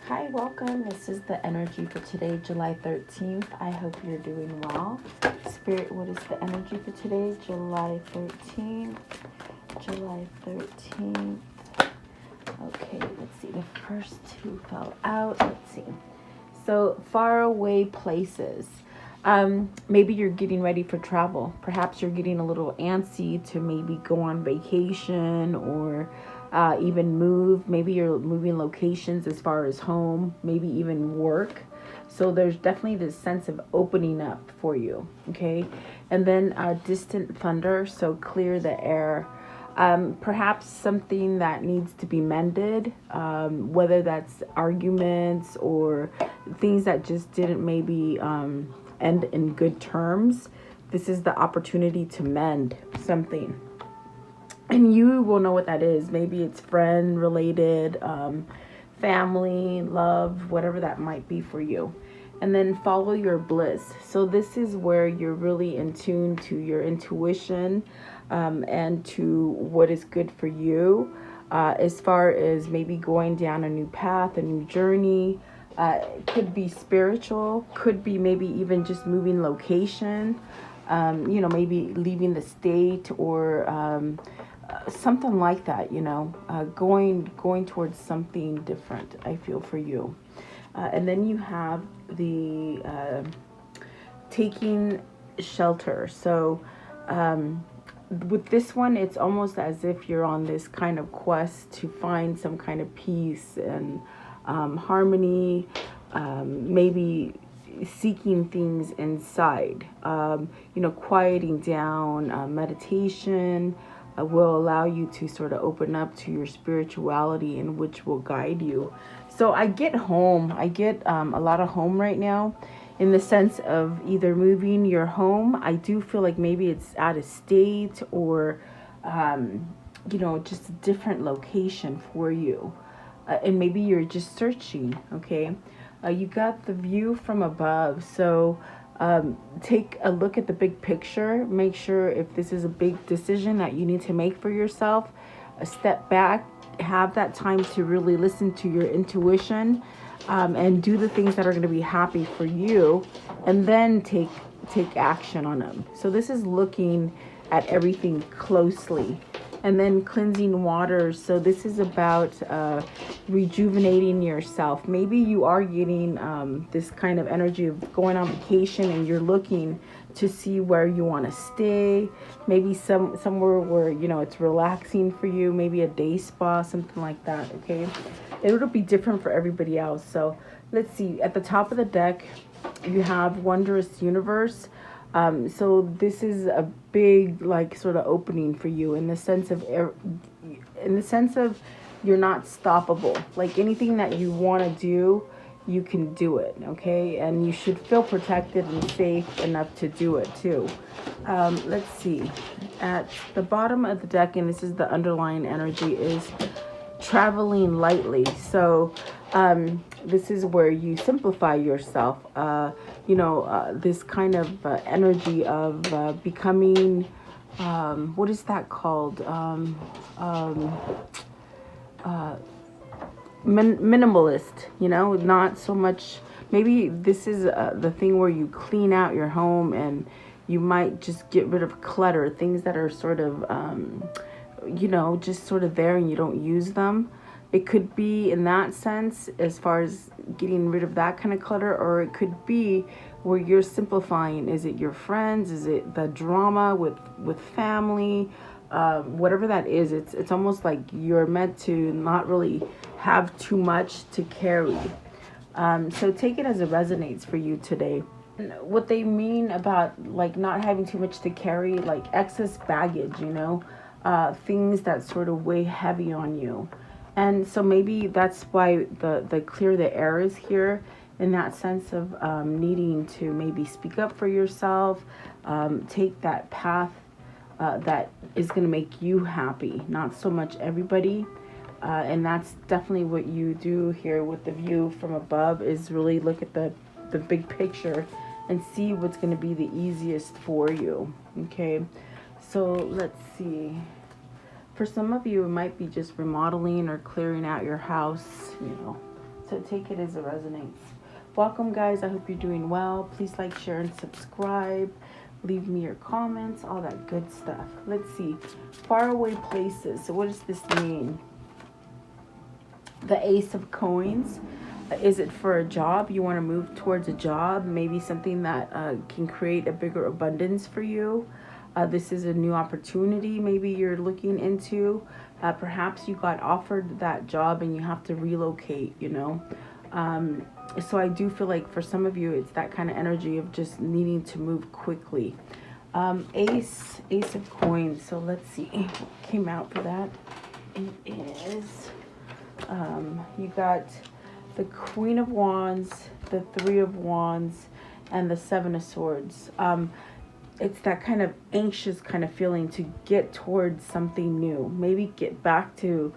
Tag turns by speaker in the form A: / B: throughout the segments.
A: Hi, welcome. This is the energy for today, July 13th. I hope you're doing well. Spirit, what is the energy for today, July 13th? July 13th. Okay, let's see. The first two fell out. Let's see. So, faraway places. Maybe you're getting ready for travel. Perhaps you're getting a little antsy to maybe go on vacation or even move. Maybe you're moving locations as far as home, maybe even work. So there's definitely this sense of opening up for you, okay? And then distant thunder, so clear the air. Perhaps something that needs to be mended, whether that's arguments or things that just didn't maybe end in good terms. This is the opportunity to mend something. And you will know what that is. Maybe it's friend related, family, love, whatever that might be for you. And then follow your bliss. So this is where you're really in tune to your intuition, and to what is good for you, as far as maybe going down a new path, a new journey. It could be spiritual, could be maybe even just moving location, maybe leaving the state or something like that, going towards something different, I feel, for you. And then you have the taking shelter. So with this one, it's almost as if you're on this kind of quest to find some kind of peace and harmony, maybe seeking things inside, quieting down. Meditation will allow you to sort of open up to your spirituality, and which will guide you. So I get home. I get a lot of home right now, in the sense of either moving your home. I do feel like maybe it's out of state or, just a different location for you. And maybe you're just searching, okay? You got the view from above. So take a look at the big picture. Make sure if this is a big decision that you need to make for yourself, a step back, have that time to really listen to your intuition, and do the things that are going to be happy for you, and then take action on them. So this is looking at everything closely. And then cleansing waters. So this is about rejuvenating yourself. Maybe you are getting this kind of energy of going on vacation, and you're looking to see where you want to stay. Maybe somewhere where it's relaxing for you. Maybe a day spa, something like that. Okay, it'll be different for everybody else. So let's see. At the top of the deck, you have Wondrous Universe. So this is a big, like, sort of opening for you, in the sense of you're not stoppable. Like, anything that you want to do, you can do it. Okay, and you should feel protected and safe enough to do it too. Let's see. At the bottom of the deck, and this is the underlying energy, is traveling lightly. So this is where you simplify yourself. This kind of energy of becoming, what is that called? Minimalist, not so much. Maybe this is the thing where you clean out your home, and you might just get rid of clutter, things that are sort of, just sort of there and you don't use them. It could be in that sense, as far as getting rid of that kind of clutter, or it could be where you're simplifying. Is it your friends? Is it the drama with family? Whatever that is, it's almost like you're meant to not really have too much to carry. So take it as it resonates for you today. And what they mean about, like, not having too much to carry, like excess baggage, things that sort of weigh heavy on you. And so maybe that's why the clear the air is here, in that sense of needing to maybe speak up for yourself, take that path that is going to make you happy, not so much everybody. And that's definitely what you do here with the view from above, is really look at the big picture and see what's going to be the easiest for you. Okay, so let's see. For some of you, it might be just remodeling or clearing out your house, So take it as it resonates. Welcome, guys. I hope you're doing well. Please like, share, and subscribe. Leave me your comments, all that good stuff. Let's see. Faraway places. So what does this mean? The Ace of Coins. Is it for a job? You want to move towards a job, maybe something that can create a bigger abundance for you. This is a new opportunity maybe you're looking into. Perhaps you got offered that job and you have to relocate, you know. So I do feel like for some of you, it's that kind of energy of just needing to move quickly. Ace of Coins. So let's see what came out for that. It is, you got the Queen of Wands, the Three of Wands, and the Seven of Swords. It's that kind of anxious kind of feeling to get towards something new. Maybe get back to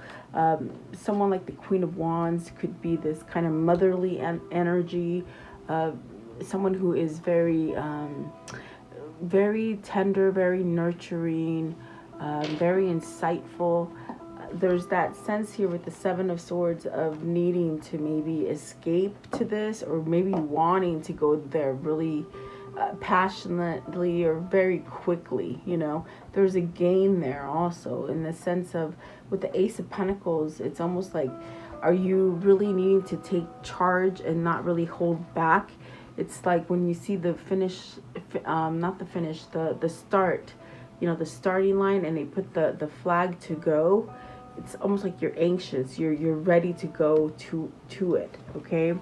A: someone like the Queen of Wands could be this kind of motherly energy. Someone who is very, very tender, very nurturing, very insightful. There's that sense here with the Seven of Swords of needing to maybe escape to this, or maybe wanting to go there really passionately or very quickly, you know. There's a gain there also in the sense of with the Ace of Pentacles. It's almost like, are you really needing to take charge and not really hold back? It's like when you see the finish, not the finish, the start, you know, the starting line, and they put the flag to go. It's almost like you're anxious. You're ready to go to it. Okay.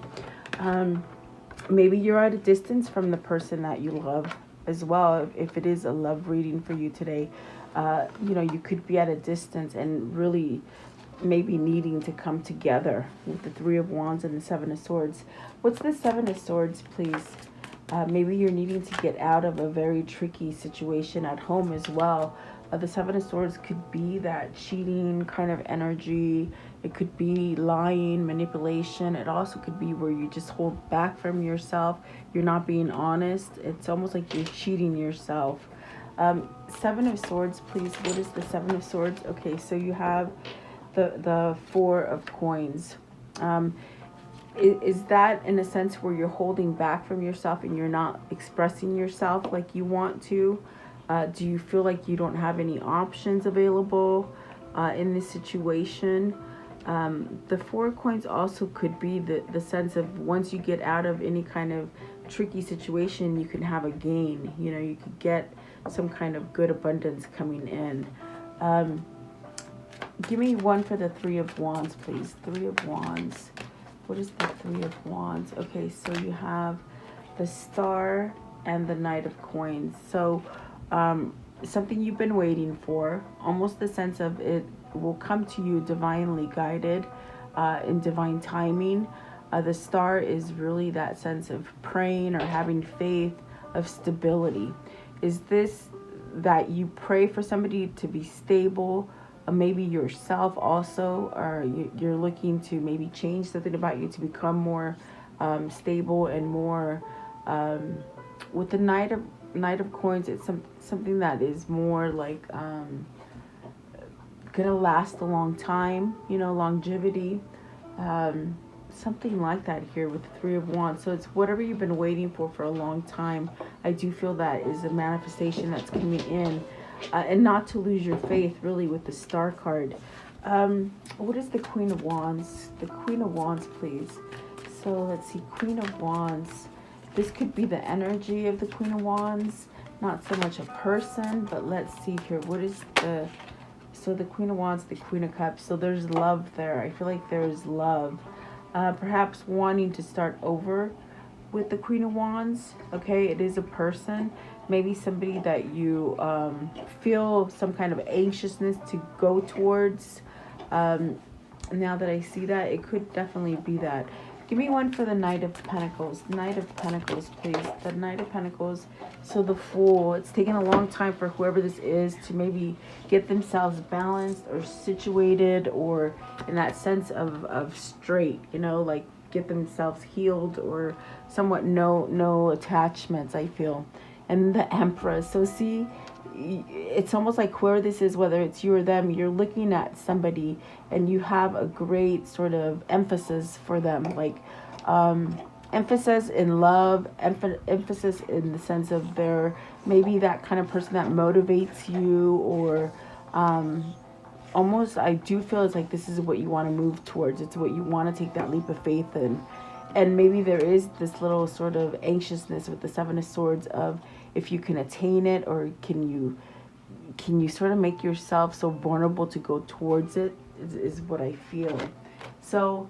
A: Maybe you're at a distance from the person that you love as well. If it is a love reading for you today, you know, you could be at a distance and really maybe needing to come together with the Three of Wands and the Seven of Swords. What's the Seven of Swords, please? Maybe you're needing to get out of a very tricky situation at home as well. The Seven of Swords could be that cheating kind of energy. It could be lying, manipulation. It also could be where you just hold back from yourself. You're not being honest. It's almost like you're cheating yourself. Seven of Swords, please. What is the Seven of Swords? Okay, so you have the Four of Coins. Is that in a sense where you're holding back from yourself and you're not expressing yourself like you want to? Do you feel like you don't have any options available in this situation? The Four of Coins also could be the sense of once you get out of any kind of tricky situation, you can have a gain. You know, you could get some kind of good abundance coming in. Give me one for the Three of Wands, please. Three of Wands. What is the Three of Wands? Okay, so you have the Star and the Knight of Coins. So something you've been waiting for, almost the sense of it will come to you divinely guided, in divine timing. The Star is really that sense of praying or having faith, of stability. Is this that you pray for somebody to be stable, maybe yourself also, or you're looking to maybe change something about you to become more stable and more, with the Knight of Coins, it's something that is more like gonna last a long time, you know, longevity, something like that here with the Three of Wands. So it's whatever you've been waiting for a long time. I do feel that is a manifestation that's coming in, and not to lose your faith really with the Star card. What is the Queen of Wands? The Queen of Wands, please. So let's see, Queen of Wands. This could be the energy of the Queen of Wands, not so much a person, but let's see here. What is so the Queen of Wands, the Queen of Cups. So there's love there. I feel like there's love. Perhaps wanting to start over with the Queen of Wands. Okay, it is a person. Maybe somebody that you feel some kind of anxiousness to go towards. Now that I see that, it could definitely be that. Give me one for the Knight of Pentacles. Knight of Pentacles, please. The Knight of Pentacles. So the Fool. It's taken a long time for whoever this is to maybe get themselves balanced or situated, or in that sense of straight, you know, like get themselves healed or somewhat no attachments, I feel. And the Empress. So see, it's almost like whoever this is, whether it's you or them, you're looking at somebody and you have a great sort of emphasis for them, like emphasis in love, emphasis in the sense of they're maybe that kind of person that motivates you, or almost, I do feel it's like this is what you want to move towards. It's what you want to take that leap of faith in. And maybe there is this little sort of anxiousness with the Seven of Swords of if you can attain it, or can you sort of make yourself so vulnerable to go towards it, is what I feel. So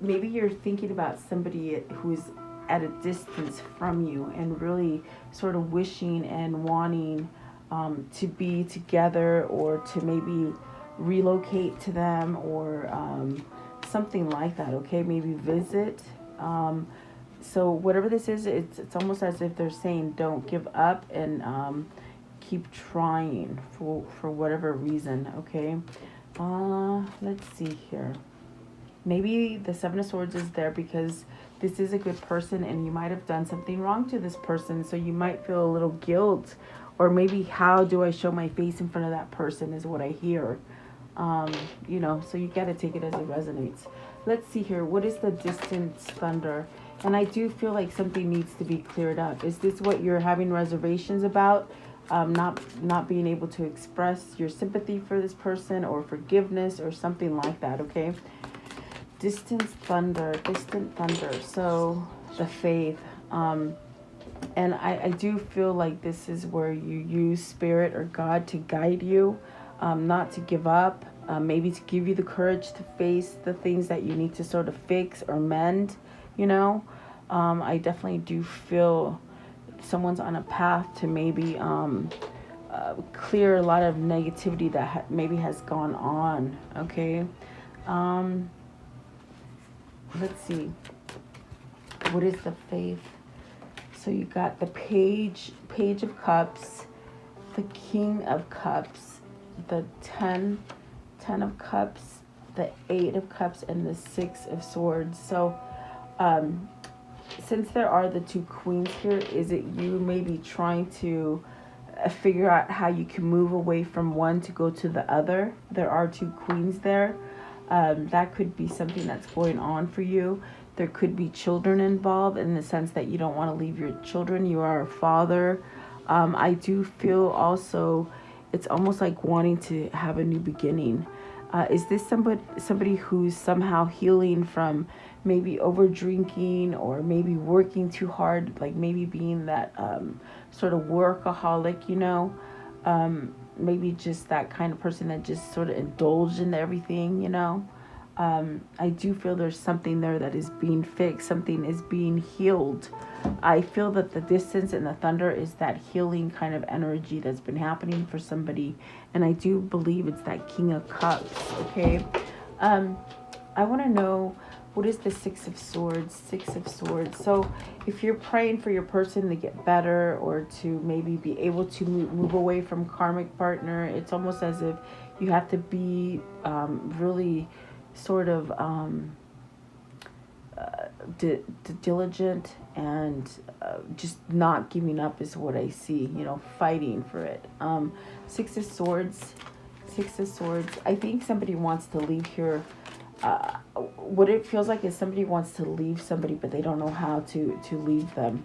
A: maybe you're thinking about somebody who's at a distance from you and really sort of wishing and wanting to be together, or to maybe relocate to them, or something like that, okay? Maybe visit. So whatever this is, it's almost as if they're saying don't give up, and keep trying for whatever reason, okay? Let's see here. Maybe the Seven of Swords is there because this is a good person and you might have done something wrong to this person, so you might feel a little guilt, or maybe how do I show my face in front of that person is what I hear. You know, so you got to take it as it resonates. Let's see here. What is the distance thunder? And I do feel like something needs to be cleared up. Is this what you're having reservations about? Not being able to express your sympathy for this person, or forgiveness, or something like that, okay? Distant thunder. So the faith. And I do feel like this is where you use spirit or God to guide you, not to give up, maybe to give you the courage to face the things that you need to sort of fix or mend, you know. I definitely do feel someone's on a path to maybe clear a lot of negativity that maybe has gone on, okay. Let's see. What is the faith? So you got the page of cups, the King of Cups, the 10 of Cups, the 8 of Cups, and the 6 of Swords. So since there are the two queens here, is it you maybe trying to figure out how you can move away from one to go to the other? There are two queens there. That could be something that's going on for you. There could be children involved, in the sense that you don't want to leave your children. You are a father. I do feel also it's almost like wanting to have a new beginning. Is this somebody who's somehow healing from maybe over drinking, or maybe working too hard, like maybe being that sort of workaholic, you know? Maybe just that kind of person that just sort of indulged in everything, you know? I do feel there's something there that is being fixed. Something is being healed. I feel that the distance and the thunder is that healing kind of energy that's been happening for somebody. And I do believe it's that King of Cups, okay? I want to know, what is the 6 of Swords? 6 of Swords. So if you're praying for your person to get better, or to maybe be able to move away from karmic partner, it's almost as if you have to be really sort of diligent, and just not giving up is what I see, you know, fighting for it. 6 of Swords. I think somebody wants to leave here. What it feels like is somebody wants to leave somebody, but they don't know how to leave them.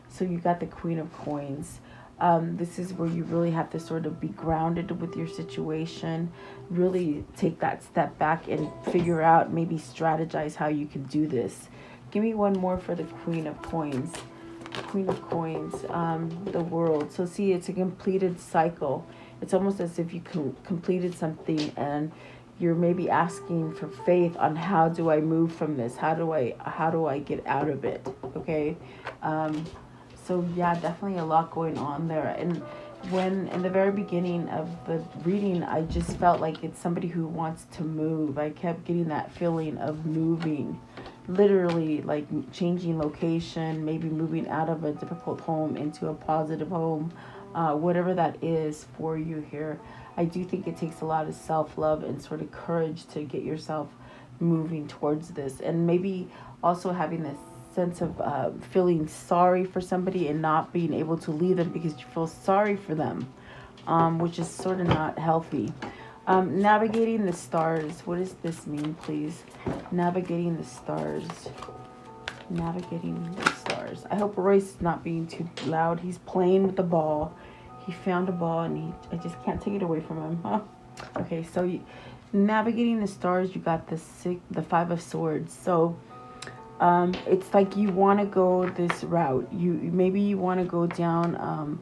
A: So you got the Queen of Coins. This is where you really have to sort of be grounded with your situation, really take that step back and figure out, maybe strategize how you can do this. Give me one more for the Queen of Coins. The World. So see, it's a completed cycle. It's almost as if you completed something, and you're maybe asking for faith on how do I move from this? How do I get out of it? Okay. So yeah, definitely a lot going on there. And when in the very beginning of the reading, I just felt like it's somebody who wants to move. I kept getting that feeling of moving, literally like changing location, maybe moving out of a difficult home into a positive home, whatever that is for you here. I do think it takes a lot of self-love and sort of courage to get yourself moving towards this. And maybe also having this sense of feeling sorry for somebody and not being able to leave them because you feel sorry for them. which is sort of not healthy. Navigating the stars. What does this mean, please? Navigating the stars. Navigating the stars. I hope Royce is not being too loud. He's playing with the ball. He found a ball and I just can't take it away from him. Huh? Okay, so navigating the stars, you got the Five of Swords. So it's like you want to go this route. Maybe you want to go down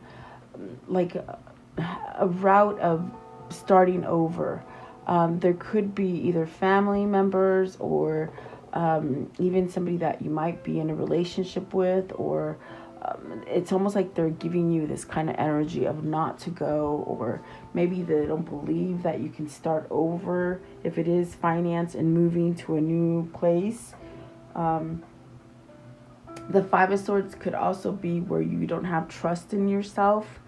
A: like a route of starting over. There could be either family members or even somebody that you might be in a relationship with, or it's almost like they're giving you this kind of energy of not to go, or maybe they don't believe that you can start over if it is finance and moving to a new place. The Five of Swords could also be where you don't have trust in yourself,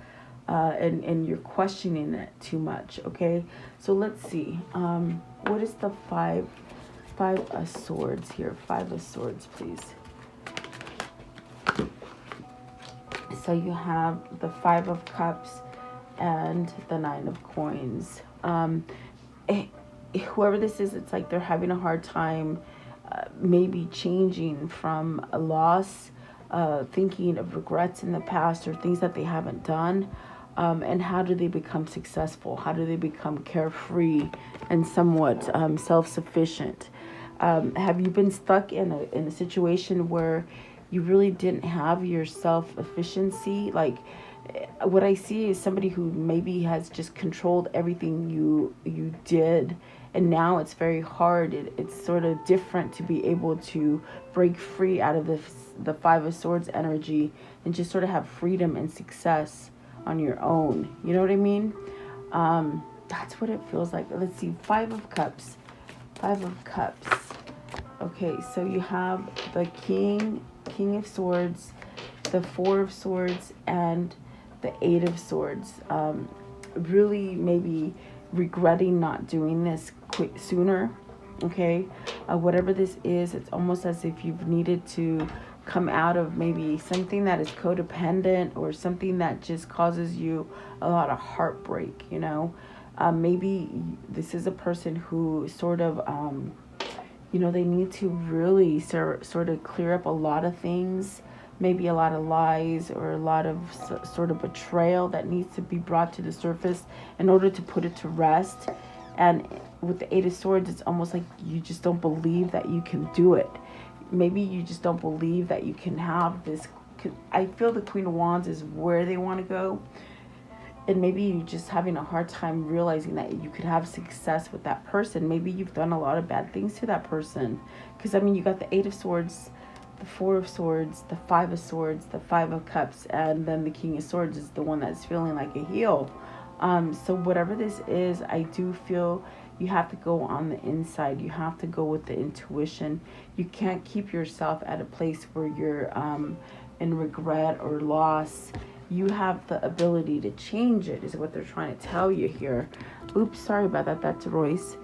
A: and you're questioning it too much. Okay, so let's see. What is the Five of Swords here? Five of Swords, please. So you have the Five of Cups and the Nine of Coins. Whoever this is, it's like they're having a hard time maybe changing from a loss, thinking of regrets in the past or things that they haven't done. And how do they become successful? How do they become carefree and somewhat self-sufficient? Have you been stuck in a situation where you really didn't have your self-efficiency? Like, what I see is somebody who maybe has just controlled everything you did, and now it's very hard. It's sort of different to be able to break free out of the Five of Swords energy and just sort of have freedom and success on your own. You know what I mean? That's what it feels like. Let's see. Five of Cups. Five of Cups. Okay, so you have the King of Swords, the Four of Swords, and the Eight of Swords. Really maybe regretting not doing this sooner. Okay, whatever this is, it's almost as if you've needed to come out of maybe something that is codependent or something that just causes you a lot of heartbreak, you know. Maybe this is a person who sort of they need to really sort of clear up a lot of things, maybe a lot of lies or a lot of sort of betrayal that needs to be brought to the surface in order to put it to rest. And with the Eight of Swords, it's almost like you just don't believe that you can do it. Maybe you just don't believe that you can have this. I feel the Queen of Wands is where they want to go. And maybe you're just having a hard time realizing that you could have success with that person. Maybe you've done a lot of bad things to that person. Because, I mean, you got the Eight of Swords, the Four of Swords, the Five of Swords, the Five of Cups, and then the King of Swords is the one that's feeling like a heel. So whatever this is, I do feel you have to go on the inside. You have to go with the intuition. You can't keep yourself at a place where you're in regret or loss. You have the ability to change it, is what they're trying to tell you here. Oops, sorry about that. That's Royce.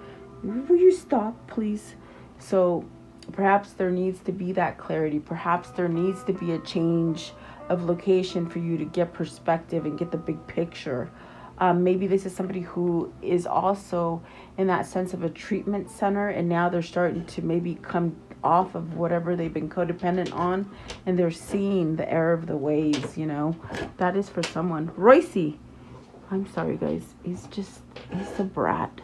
A: Will you stop, please? So perhaps there needs to be that clarity. Perhaps there needs to be a change of location for you to get perspective and get the big picture. Maybe this is somebody who is also in that sense of a treatment center, and now they're starting to maybe come off of whatever they've been codependent on, and they're seeing the error of the ways, you know. That is for someone. Roycey. I'm sorry, guys. He's a brat.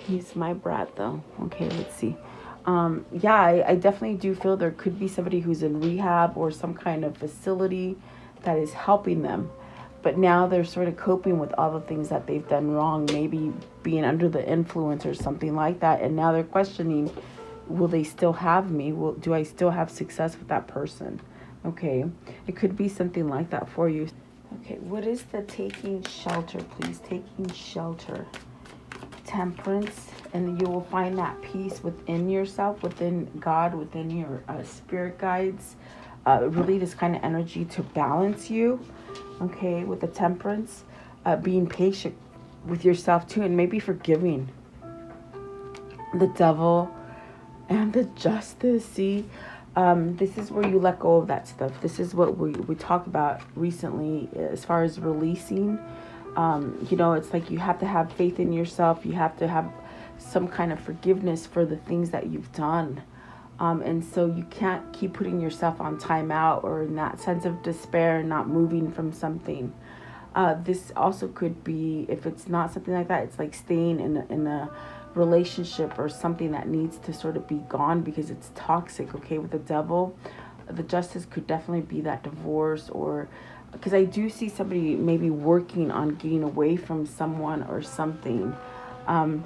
A: He's my brat, though. Okay, let's see. I definitely do feel there could be somebody who's in rehab or some kind of facility that is helping them. But now they're sort of coping with all the things that they've done wrong, maybe being under the influence or something like that. And now they're questioning, will they still have me? Do I still have success with that person? Okay, it could be something like that for you. Okay, what is the taking shelter, please? Taking shelter. Temperance, and you will find that peace within yourself, within God, within your spirit guides. Really this kind of energy to balance you. Okay, with the Temperance, being patient with yourself too, and maybe forgiving. The Devil and the Justice. See, this is where you let go of that stuff. This is what we talked about recently as far as releasing. You know, it's like you have to have faith in yourself. You have to have some kind of forgiveness for the things that you've done. And so you can't keep putting yourself on timeout or in that sense of despair and not moving from something. This also could be, if it's not something like that, it's like staying in a relationship or something that needs to sort of be gone because it's toxic, okay? With the devil, the justice could definitely be that divorce, or because I do see somebody maybe working on getting away from someone or something. And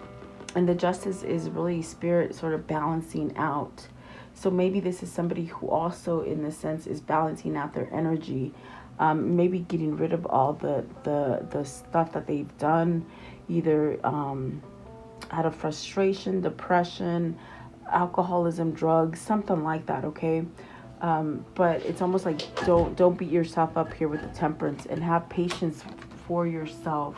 A: the justice is really spirit sort of balancing out. So maybe this is somebody who also, in this sense, is balancing out their energy. Maybe getting rid of all the stuff that they've done, either out of frustration, depression, alcoholism, drugs, something like that, okay? But it's almost like don't beat yourself up here with the temperance, and have patience for yourself.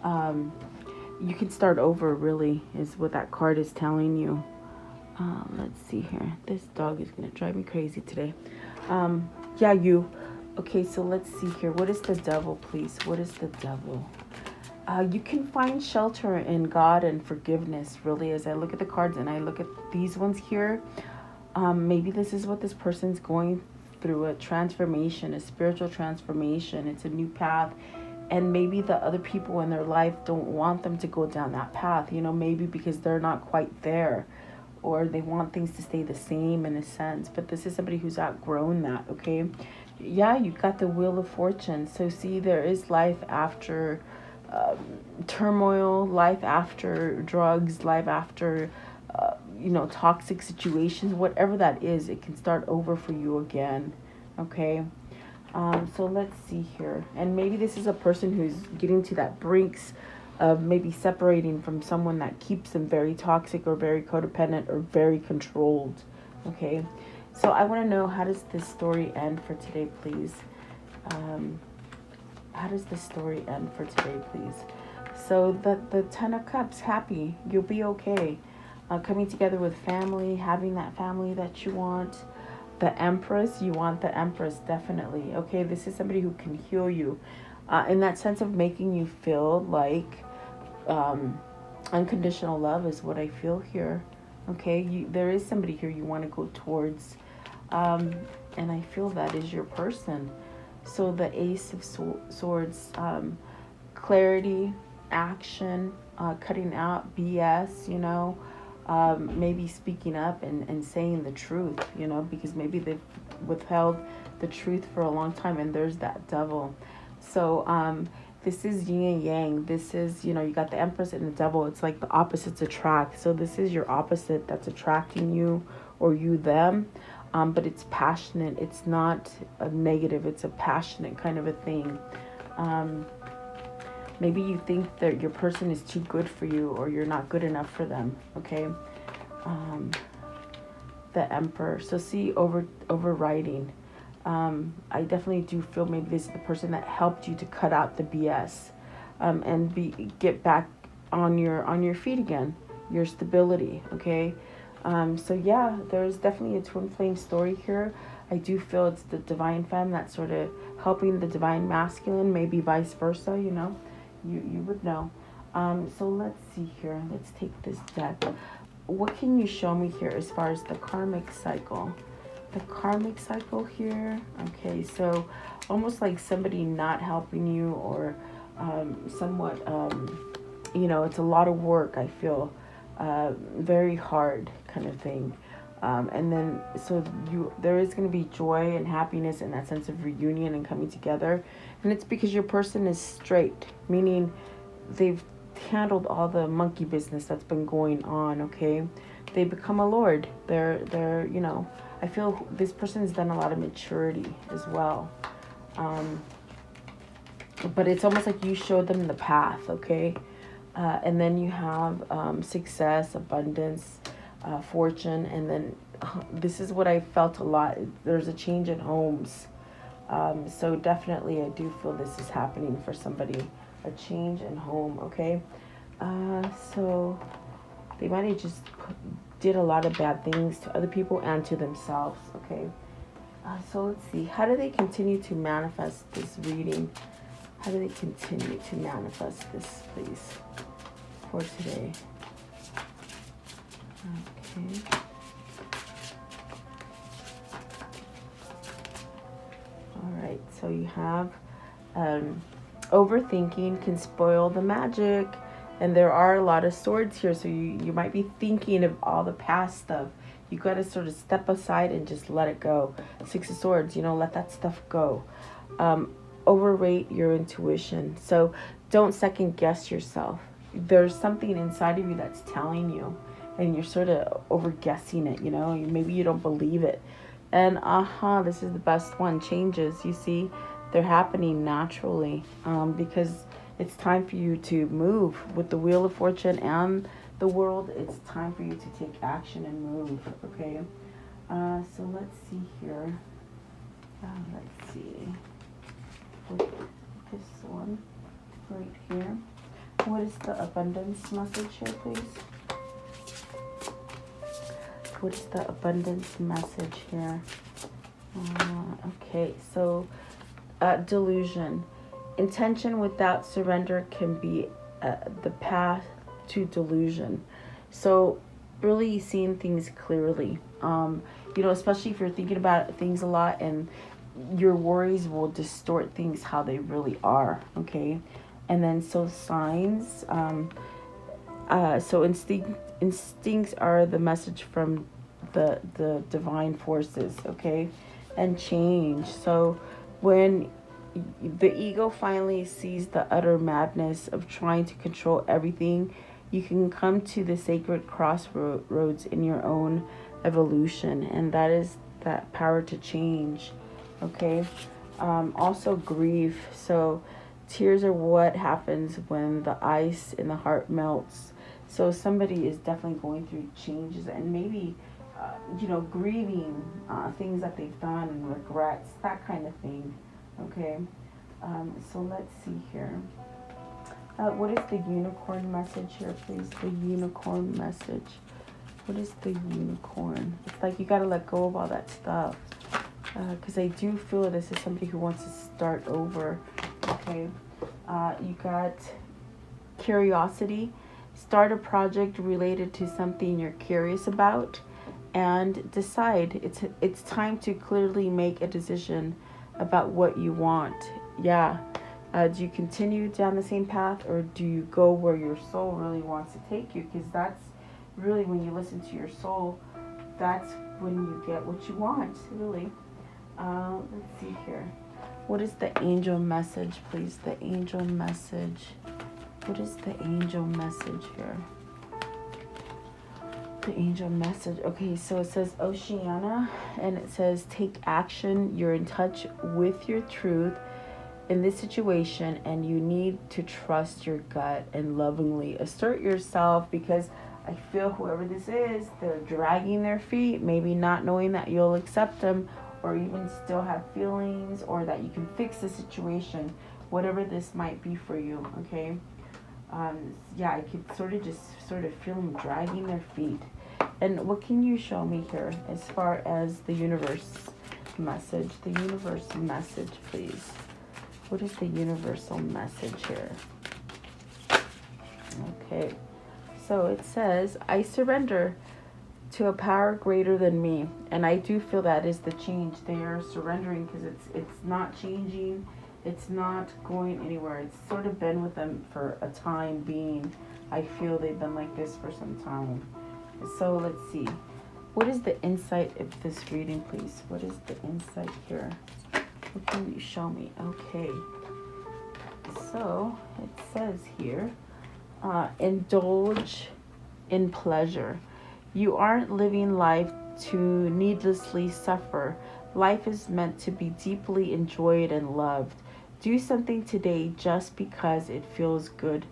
A: You can start over, really, is what that card is telling you. Let's see here. This dog is going to drive me crazy today. Yeah, you. Okay, so let's see here. What is the devil, please? What is the devil? You can find shelter in God and forgiveness, really, as I look at the cards and I look at these ones here. Maybe this is what this person's going through, a transformation, a spiritual transformation. It's a new path. And maybe the other people in their life don't want them to go down that path, you know, maybe because they're not quite there, or they want things to stay the same in a sense. But this is somebody who's outgrown that, okay? Yeah, you've got the Wheel of Fortune. So see, there is life after turmoil, life after drugs, life after, you know, toxic situations, whatever that is, it can start over for you again, okay? So let's see here. And maybe this is a person who's getting to that brinks of maybe separating from someone that keeps them very toxic or very codependent or very controlled, okay? So I want to know, how does this story end for today, please? How does this story end for today, please? So the Ten of Cups, happy. You'll be okay. Coming together with family, having that family that you want. The Empress, you want the Empress, definitely. Okay, this is somebody who can heal you. In that sense of making you feel like unconditional love is what I feel here. Okay, there is somebody here you want to go towards. And I feel that is your person. So the Ace of Swords, clarity, action, cutting out BS, you know, maybe speaking up and saying the truth, you know, because maybe they've withheld the truth for a long time, and there's that devil. So this is yin and yang. This is, you know, you got the Empress and the devil. It's like the opposites attract. So this is your opposite that's attracting you, or you them. But it's passionate. It's not a negative. It's a passionate kind of a thing. Maybe you think that your person is too good for you, or you're not good enough for them, okay? The Emperor. So see, overriding. I definitely do feel maybe this is the person that helped you to cut out the BS, and get back on your feet again, your stability, okay? So yeah, there's definitely a twin flame story here. I do feel it's the divine femme that's sort of helping the divine masculine, maybe vice versa, you know. You would know. So let's see here. Let's take this deck. What can you show me here as far as the karmic cycle? The karmic cycle here. Okay, so almost like somebody not helping you, or somewhat, you know, it's a lot of work, I feel. Very hard kind of thing. And then, so there is going to be joy and happiness in that sense of reunion and coming together. And it's because your person is straight, meaning they've handled all the monkey business that's been going on, okay? They become a lord. They're, you know, I feel this person has done a lot of maturity as well. But it's almost like you showed them the path, okay? And then you have success, abundance, fortune, and then this is what I felt a lot. There's a change in homes. So definitely I do feel this is happening for somebody. A change in home, okay? So they might have just did a lot of bad things to other people and to themselves, okay? So let's see. How do they continue to manifest this reading? How do they continue to manifest this, please, for today? Okay. All right, so you have overthinking can spoil the magic. And there are a lot of swords here, so you might be thinking of all the past stuff. You got to sort of step aside and just let it go. Six of Swords, let that stuff go. Overrate your intuition. So don't second guess yourself. There's something inside of you that's telling you, and you're sort of over guessing it, Maybe you don't believe it. And this is the best one. Changes, you see, they're happening naturally because it's time for you to move with the Wheel of Fortune and the World. It's time for you to take action and move, okay? So let's see here. Let's see. With this one right here. What is the abundance message here, please? What is the abundance message here? Okay, so delusion. Intention without surrender can be the path to delusion. So really seeing things clearly, especially if you're thinking about things a lot, and your worries will distort things how they really are. Okay. And then so signs, so instincts are the message from the divine forces. Okay. And change. So when the ego finally sees the utter madness of trying to control everything, you can come to the sacred crossroads in your own evolution, and that is that power to change. Okay. Also grief. So tears are what happens when the ice in the heart melts. So somebody is definitely going through changes, and maybe grieving things that they've done and regrets, that kind of thing. Okay, so let's see here. What is the unicorn message here, please? The unicorn message. What is the unicorn? It's like you got to let go of all that stuff. Because I do feel this is somebody who wants to start over. Okay, you got curiosity. Start a project related to something you're curious about, and decide. It's time to clearly make a decision about what you want. Yeah. Do you continue down the same path, or do you go where your soul really wants to take you? Because that's really when you listen to your soul, that's when you get what you want, really. Let's see here. What is the angel message, please? The angel message. What is the angel message here? The angel message. Okay, so it says Oceana, and it says take action. You're in touch with your truth in this situation, and you need to trust your gut and lovingly assert yourself, because I feel whoever this is, they're dragging their feet, maybe not knowing that you'll accept them, or even still have feelings, or that you can fix the situation, whatever this might be for you. Okay. I could sort of feel them dragging their feet. And what can you show me here as far as the universe message? The universe message, please. What is the universal message here? Okay. So it says, I surrender to a power greater than me. And I do feel that is the change. They are surrendering because it's not changing. It's not going anywhere. It's sort of been with them for a time being. I feel they've been like this for some time. So let's see. What is the insight of this reading, please? What is the insight here? What can you show me? Okay. So it says here, indulge in pleasure. You aren't living life to needlessly suffer. Life is meant to be deeply enjoyed and loved. Do something today just because it feels good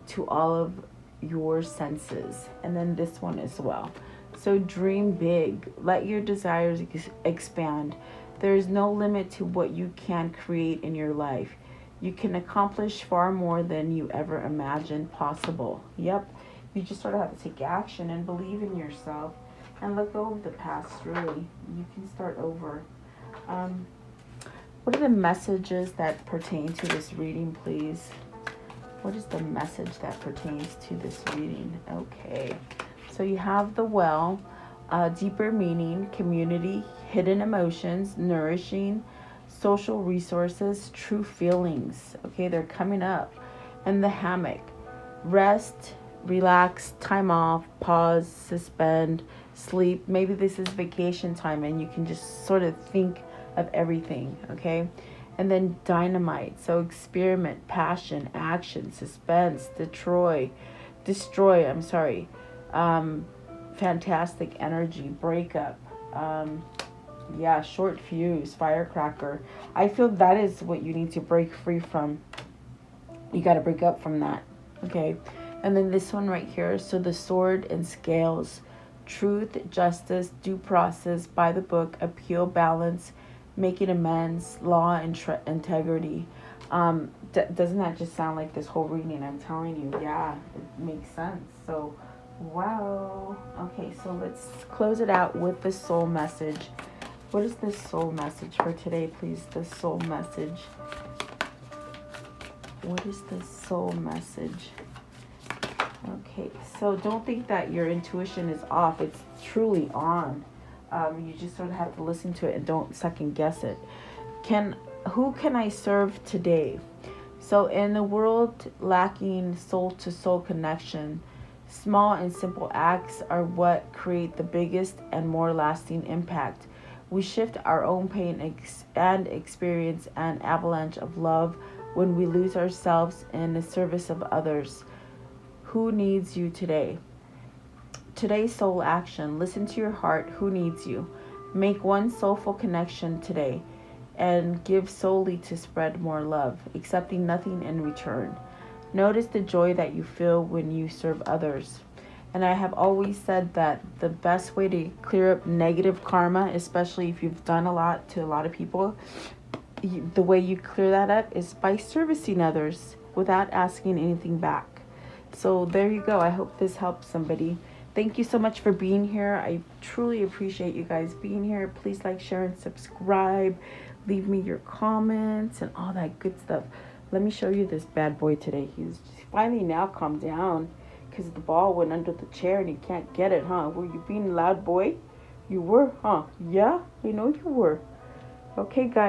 A: to all of your senses. And then this one as well. So dream big. Let your desires expand. There is no limit to what you can create in your life. You can accomplish far more than you ever imagined possible. Yep. You just sort of have to take action and believe in yourself and let go of the past, really. You can start over. What are the messages that pertain to this reading, please? What is the message that pertains to this reading? Okay. So you have the well, deeper meaning, community, hidden emotions, nourishing, social resources, true feelings. Okay, they're coming up. And the hammock, rest, relax, time off, pause, suspend, sleep. Maybe this is vacation time and you can just sort of think of everything, okay? And then dynamite, so experiment, passion, action, suspense, fantastic energy, breakup, short fuse, firecracker. I feel that is what you need to break free from. You got to break up from that, okay? And then this one right here, so the sword and scales, truth, justice, due process, by the book, appeal, balance, making amends, law, and integrity. Doesn't that just sound like this whole reading? I'm telling you, yeah, it makes sense. So, wow. Okay, so let's close it out with the soul message. What is the soul message for today, please? The soul message. What is the soul message? Okay, so don't think that your intuition is off. It's truly on. You just sort of have to listen to it and don't second guess it. Who can I serve today? So in a world lacking soul-to-soul connection, small and simple acts are what create the biggest and more lasting impact. We shift our own pain and experience an avalanche of love when we lose ourselves in the service of others. Who needs you today? Today's soul action. Listen to your heart. Who needs you? Make one soulful connection today and give solely to spread more love, accepting nothing in return. Notice the joy that you feel when you serve others. And I have always said that the best way to clear up negative karma, especially if you've done a lot to a lot of people, the way you clear that up is by servicing others without asking anything back. So there you go. I hope this helps somebody. Thank you so much for being here. I truly appreciate you guys being here. Please like, share, and subscribe. Leave me your comments and all that good stuff. Let me show you this bad boy today. He's finally now calmed down because the ball went under the chair and he can't get it, huh? Were you being a loud boy? You were, huh? Yeah, I know you were. Okay, guys.